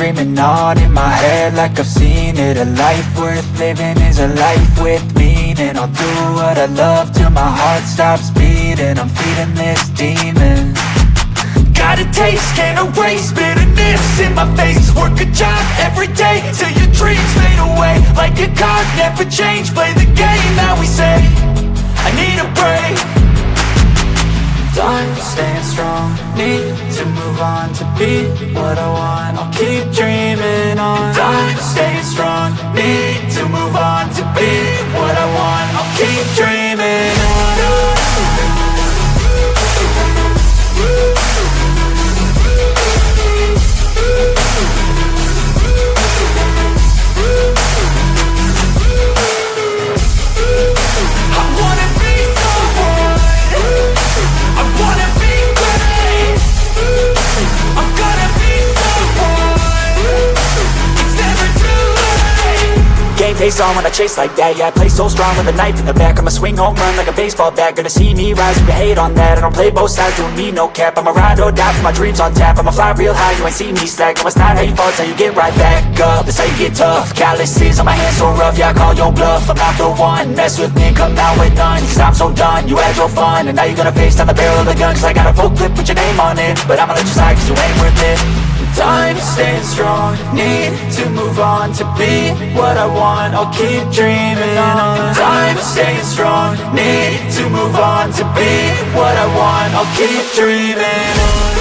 dreaming on in my head like I've seen it. A life worth living is a life with meaning. I'll do what I love till my heart stops beating. I'm feeding this demon. Got a taste, can't erase bitterness in my face. Work a job every day till your dreams fade away. Like a card, never change, play the game that we say. I need a break. Time staying strong, need to move on to be what I want. I'll keep dreaming on. Time staying strong, need to move on to be what I want. I'll keep dreaming on. Face on when I chase like that, yeah, I play so strong with a knife in the back. I'ma swing home run like a baseball bat. Gonna see me rise, you can hate on that. I don't play both sides, doing me no cap. I'ma ride or die for my dreams on tap. I'ma fly real high, you ain't see me slack. No, it's not how you fall, it's how you get right back up. That's how you get tough. Calluses on my hands so rough, yeah, I call your bluff. I'm not the one, mess with me, come out with none. Cause I'm so done, you had your fun. And now you're gonna face down the barrel of the gun. Cause I got a full clip with your name on it. But I'ma let you slide cause you ain't worth it. Time staying strong, need to move on to be what I want. I'll keep dreaming on. Time staying strong, need to move on to be what I want. I'll keep dreaming on.